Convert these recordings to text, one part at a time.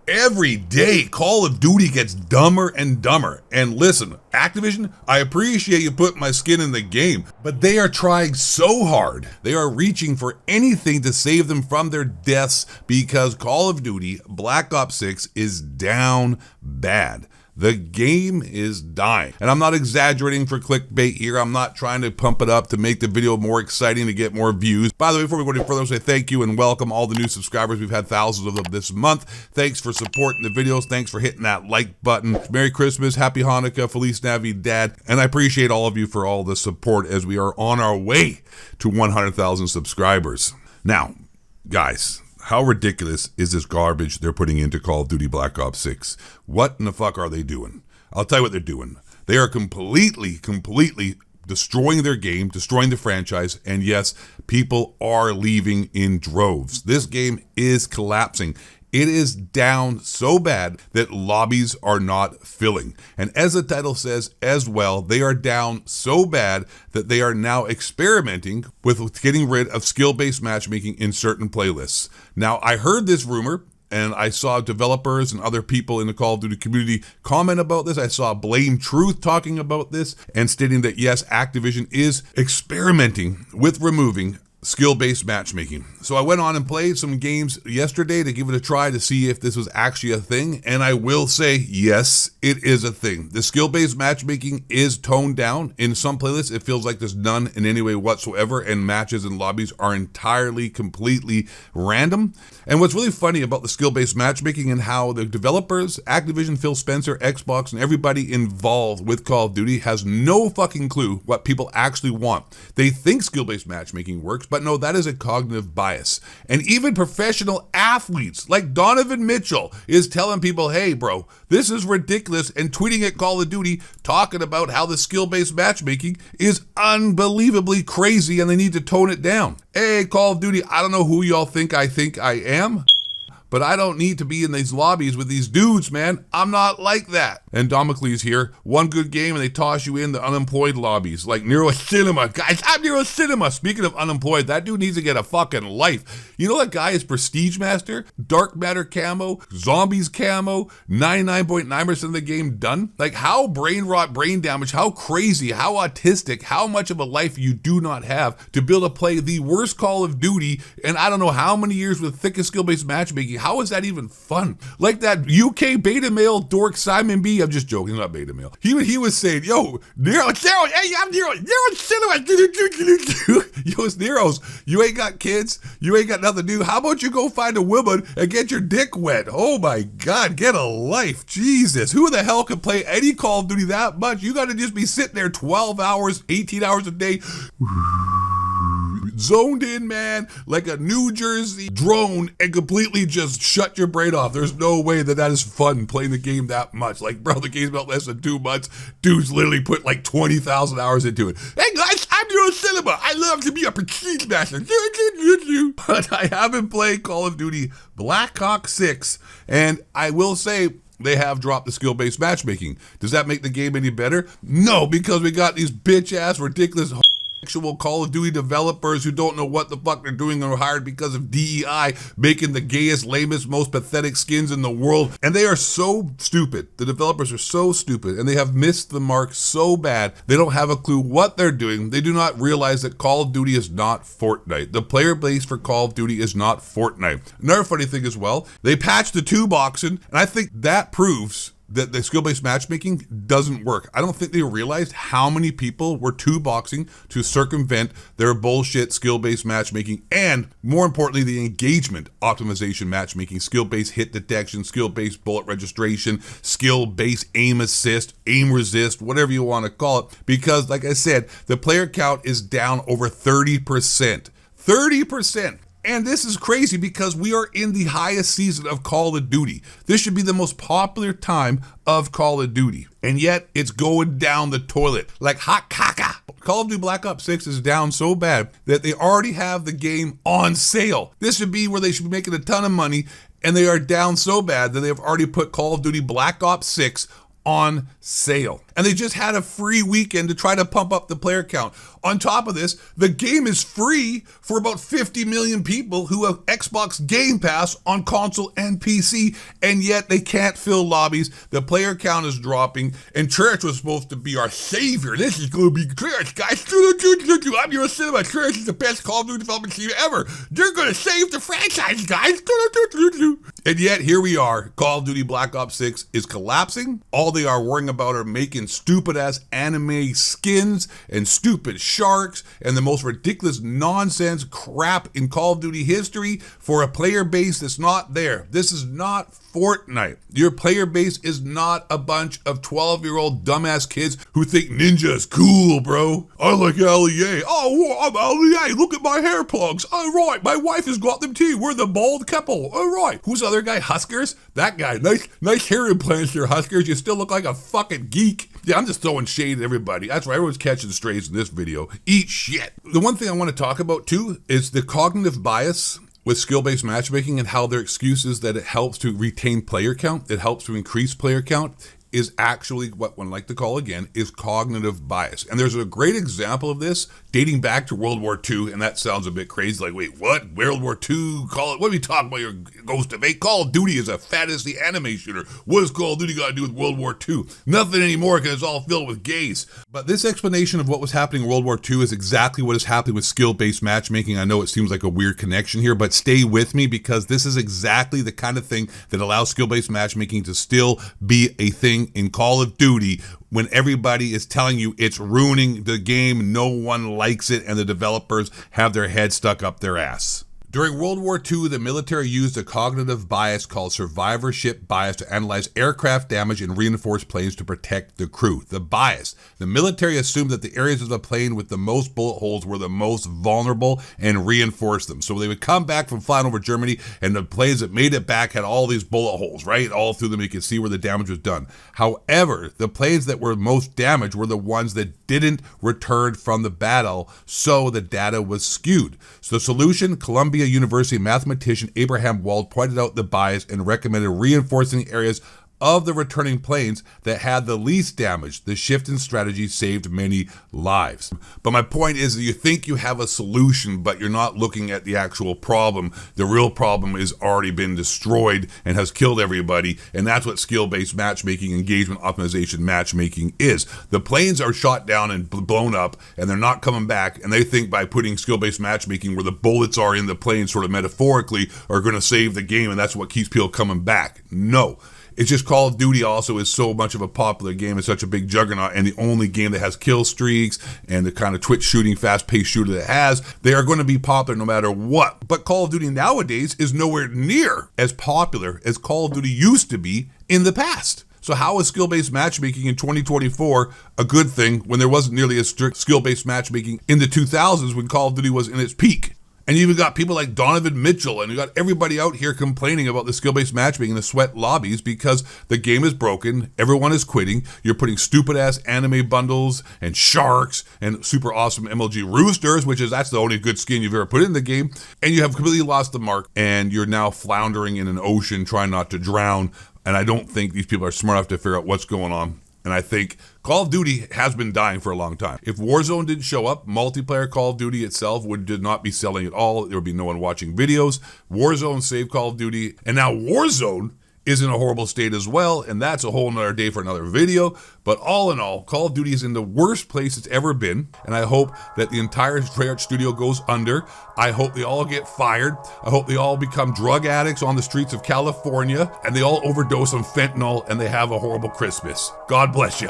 Every day, Call of Duty gets dumber and dumber. And listen, Activision, I appreciate you putting my skin in the game, but they are trying so hard. They are reaching for anything to save them from their deaths because Call of Duty Black Ops 6 is down bad. The game is dying. And I'm not exaggerating for clickbait here. I'm not trying to pump it up to make the video more exciting to get more views. By the way, before we go any further, I'll say thank you and welcome all the new subscribers. We've had thousands of them this month. Thanks for supporting the videos. Thanks for hitting that like button. Merry Christmas, Happy Hanukkah, Feliz Navidad. And I appreciate all of you for all the support as we are on our way to 100,000 subscribers. Now, guys, how ridiculous is this garbage they're putting into Call of Duty Black Ops 6? What in the fuck are they doing? I'll tell you what they're doing. They are completely destroying their game, destroying the franchise, and yes, people are leaving in droves. This game is collapsing. It is down so bad that lobbies are not filling. And as the title says as well, they are down so bad that they are now experimenting with getting rid of skill-based matchmaking in certain playlists. Now, I heard this rumor, and I saw developers and other people in the Call of Duty community comment about this. I saw Blame Truth talking about this and stating that yes, Activision is experimenting with removing skill-based matchmaking. So I went on and played some games yesterday to give it a try to see if this was actually a thing, and I will say, yes, it is a thing. The skill-based matchmaking is toned down. In some playlists, it feels like there's none in any way whatsoever, and matches and lobbies are entirely, completely random. And what's really funny about the skill-based matchmaking and how the developers, Activision, Phil Spencer, Xbox, and everybody involved with Call of Duty has no fucking clue what people actually want. They think skill-based matchmaking works, but no, that is a cognitive bias. And even professional athletes like Donovan Mitchell is telling people, hey bro, this is ridiculous, and tweeting at Call of Duty talking about how the skill-based matchmaking is unbelievably crazy and they need to tone it down. Hey, Call of Duty, I don't know who y'all think I am, but I don't need to be in these lobbies with these dudes, man. I'm not like that. And Damocles here, one good game and they toss you in the unemployed lobbies like Nero Cinema. Guys, I'm Nero Cinema. Speaking of unemployed, that dude needs to get a fucking life. You know that guy is Prestige Master, Dark Matter camo, Zombies camo, 99.9% of the game done? Like how brain rot, brain damage, how crazy, how autistic, how much of a life you do not have to be able to play the worst Call of Duty and I don't know how many years with thickest skill-based matchmaking. How is that even fun? Like that UK beta male dork Simon B. I'm just joking, not beta male. He was saying, yo, Nero, hey, I'm Nero Cinema. Yo, it's Nero's. You ain't got kids. You ain't got nothing to do. How about you go find a woman and get your dick wet? Oh my God, get a life. Jesus, who the hell can play any Call of Duty that much? You got to just be sitting there 12 hours, 18 hours a day. Zoned in, man, like a New Jersey drone and completely just shut your brain off. There's no way that is fun playing the game that much. Like, bro, the game's about less than 2 months. Dude's literally put like 20,000 hours into it. Hey guys, I'm Nero Cinema. I love to be a Prestige Master. But I haven't played Call of Duty Black Ops 6, and I will say, they have dropped the skill-based matchmaking. Does that make the game any better? No, because we got these bitch-ass, ridiculous actual Call of Duty developers who don't know what the fuck they're doing and are hired because of DEI, making the gayest, lamest, most pathetic skins in the world. And they are so stupid. The developers are so stupid and they have missed the mark so bad. They don't have a clue what they're doing. They do not realize that Call of Duty is not Fortnite. The player base for Call of Duty is not Fortnite. Another funny thing as well, they patched the two boxing, and I think that proves that the skill-based matchmaking doesn't work. I don't think they realized how many people were two-boxing to circumvent their bullshit skill-based matchmaking, and more importantly, the engagement optimization matchmaking, skill-based hit detection, skill-based bullet registration, skill-based aim assist, aim resist, whatever you want to call it, because like I said, the player count is down over 30%. 30%. And this is crazy because we are in the highest season of Call of Duty. This should be the most popular time of Call of Duty. And yet it's going down the toilet like hot caca. Call of Duty Black Ops 6 is down so bad that they already have the game on sale. This should be where they should be making a ton of money, and they are down so bad that they have already put Call of Duty Black Ops 6 on sale. And they just had a free weekend to try to pump up the player count. On top of this, the game is free for about 50 million people who have Xbox Game Pass on console and PC, and yet they can't fill lobbies. The player count is dropping, and Church was supposed to be our savior. This is going to be Church, guys. I'm your cinema. Church is the best Call of Duty development team ever. They're going to save the franchise, guys. And yet, here we are. Call of Duty Black Ops 6 is collapsing. All they are worrying about are making stupid-ass anime skins and stupid sharks and the most ridiculous nonsense crap in Call of Duty history for a player base that's not there. This is not Fortnite. Your player base is not a bunch of 12-year-old dumbass kids who think Ninja is cool, bro. I like LEA. Oh, I'm LEA. Look at my hair plugs. All right, my wife has got them too. We're the bald couple. All right. Who's the other guy? Huskers? That guy. Nice hair implants here, Huskers. You still look like a fucking geek. Yeah, I'm just throwing shade at everybody. That's right. Everyone's catching strays in this video. Eat shit. The one thing I want to talk about too is the cognitive bias with skill-based matchmaking and how their excuse is that it helps to retain player count, it helps to increase player count, is actually what one like to call, again, is cognitive bias. And there's a great example of this dating back to World War II, and that sounds a bit crazy, like, wait, what? World War II? What are we talking about, your Ghost of 8? Call of Duty is a fantasy anime shooter. What does Call of Duty got to do with World War II? Nothing anymore, because it's all filled with gays. But this explanation of what was happening in World War II is exactly what is happening with skill-based matchmaking. I know it seems like a weird connection here, but stay with me, because this is exactly the kind of thing that allows skill-based matchmaking to still be a thing in Call of Duty when everybody is telling you it's ruining the game, no one likes it, and the developers have their head stuck up their ass. During World War II, the military used a cognitive bias called survivorship bias to analyze aircraft damage and reinforce planes to protect the crew. The bias. The military assumed that the areas of the plane with the most bullet holes were the most vulnerable and reinforced them. So they would come back from flying over Germany, and the planes that made it back had all these bullet holes, right? All through them, you could see where the damage was done. However, the planes that were most damaged were the ones that didn't return from the battle, so the data was skewed. So the solution, Columbia University mathematician Abraham Wald pointed out the bias and recommended reinforcing areas of the returning planes that had the least damage. The shift in strategy saved many lives. But my point is that you think you have a solution, but you're not looking at the actual problem. The real problem has already been destroyed and has killed everybody, and that's what skill-based matchmaking, engagement optimization matchmaking is. The planes are shot down and blown up, and they're not coming back, and they think by putting skill-based matchmaking where the bullets are in the plane, sort of metaphorically, are going to save the game, and that's what keeps people coming back. No. It's just Call of Duty also is so much of a popular game. It's such a big juggernaut, and the only game that has kill streaks and the kind of twitch shooting, fast-paced shooter that it has, they are going to be popular no matter what. But Call of Duty nowadays is nowhere near as popular as Call of Duty used to be in the past. So how is skill-based matchmaking in 2024 a good thing when there wasn't nearly as strict skill-based matchmaking in the 2000s when Call of Duty was in its peak? And you even got people like Donovan Mitchell, and you got everybody out here complaining about the skill-based matchmaking and the sweat lobbies because the game is broken, everyone is quitting, you're putting stupid-ass anime bundles and sharks and super awesome MLG roosters, that's the only good skin you've ever put in the game, and you have completely lost the mark, and you're now floundering in an ocean trying not to drown, and I don't think these people are smart enough to figure out what's going on. And I think Call of Duty has been dying for a long time. If Warzone didn't show up, multiplayer Call of Duty itself did not be selling at all. There would be no one watching videos. Warzone saved Call of Duty. And now Warzone is in a horrible state as well, and that's a whole nother day for another video. But all in all, Call of Duty is in the worst place it's ever been, and I hope that the entire Treyarch studio goes under. I hope they all get fired. I hope they all become drug addicts on the streets of California, and they all overdose on fentanyl, and they have a horrible Christmas. God bless you.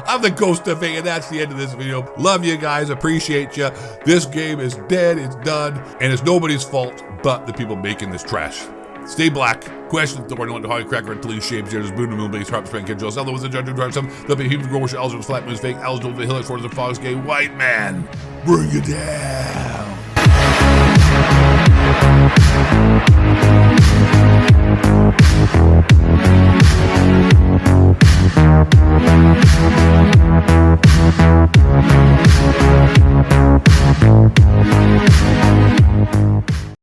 I'm the Ghost of 8, and that's the end of this video. Love you guys, appreciate you. This game is dead, it's done, and it's nobody's fault but the people making this trash. Stay black. Questions the word to Holly Cracker until he shapes here. Boon and moon base, harp span, kid, Other was the judge who drives some. The behemoth grower, Al's flat moon is fake. Al's the hill, for the fox gay white man. Bring it down.